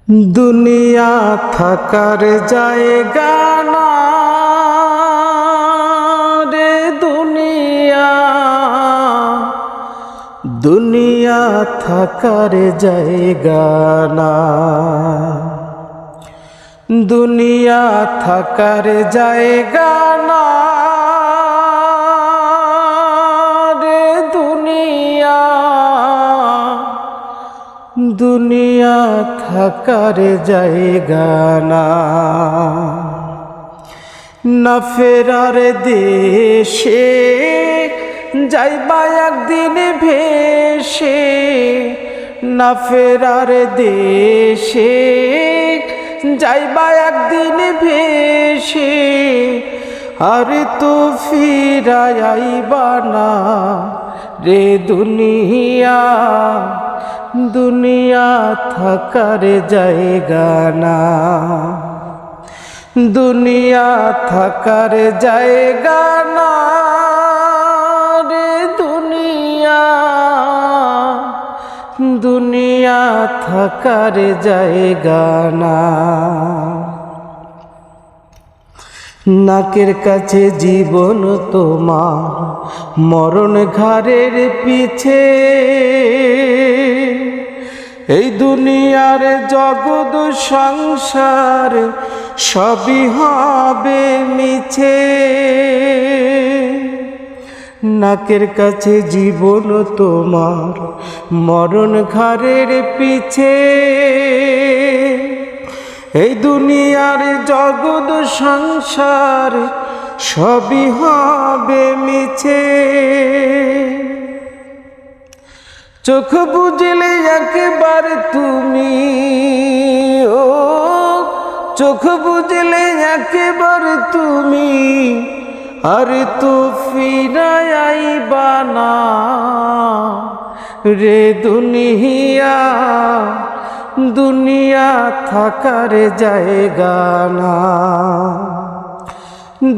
দুনিয়া থাকার জায়গা না রে দুনিয়া, দুনিয়া থাকার জায়গা না, দুনিয়া থাকার জায়গা না রে দুনিয়া, দুনিয়া থাকার জায়গা না। না ফেরার দেশে যাইবা একদিন ভেসে, না ফেরার দেশে যাইবা একদিন ভেসে, আর তো ফিরায় আইবা না রে দুনিয়া, দুনিয়া থাকার জায়গা না, দুনিয়া থাকার জায়গা না রে দুনিয়া, দুনিয়া থাকার জায়গা না। নাকের কাছে জীবন তোমার, মরণ ঘাড়ের পিছে, এই দুনিয়ার জগৎ সংসার সবই হবে মিছে। নাকের কাছে জীবন তোমার, মরণ ঘাড়ের পিছে, এই দুনিয়ার জগৎ সংসার সবই হবে মিছে। চোখ বুঝলে একবার তুমি, ও চোখ বুঝলে একবার তুমি, আর তো ফিরায় আইবা না রে দুনিয়া, দুনিয়া থাকার জায়গা না,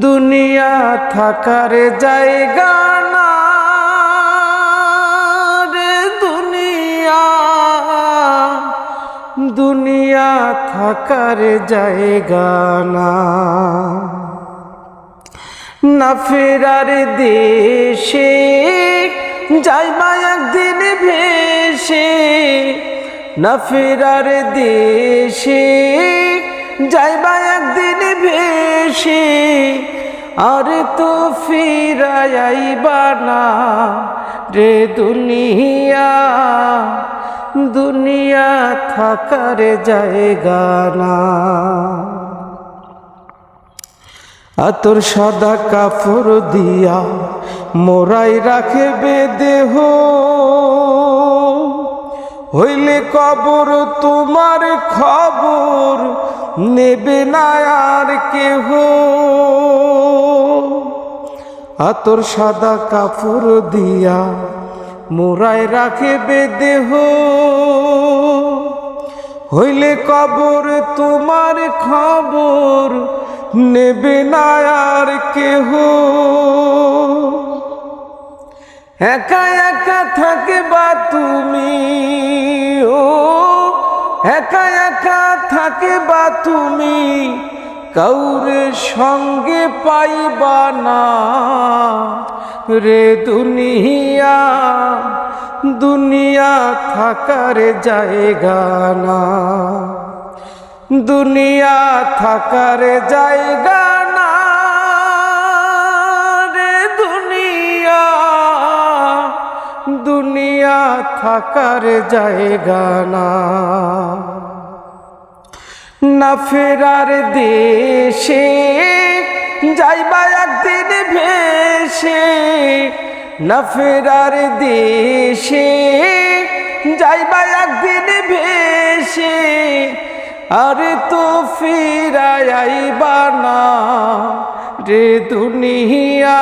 দুনিয়া থাকার জায়গা না রে দুনিয়া, দুনিয়া থাকার জায়গা না। না ফেরার দেশে যাইবা একদিন ভেসে, না ফেরার দেশে যাইবা একদিন ভেসে, আর তো ফিরায় আইবা না রে দুনিয়া, দুনিয়া থাকার জায়গা না। আতর সাদা কাপড় দিয়া মোরাই রাখবে দেহ, হইলে কবর তোমার খবর নেবে না আর কেহ। আতর সাদা কাপড় দিয়া মোরাই রাখবে দেহ, হইলে কবর তোমার খবর নেবে না আর কেহ। একা একা থাকবা তুমি, ও একা একা থাকবা তুমি, কাউরে সঙ্গে পাইবা না রে দুনিয়া, দুনিয়া থাকার জায়গা না, দুনিয়া থাকার জায়গা না রে দুনিয়া, দুনিয়া থাকার জায়গা না। না ফেরার দেশে যাইবা একদিন ভেসে, না ফেরার দেশে যাইবা একদিন ভেসে, আর তো ফিরায় আইবা না রে দুনিয়া,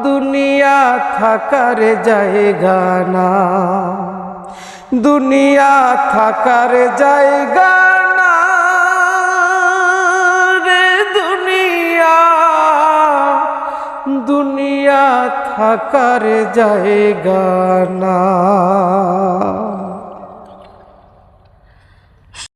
দুনিয়া থাকার জায়গা না, দুনিয়া থাকার জায়গা না রে দুনিয়া, দুনিয়া থাকার জায়গা না।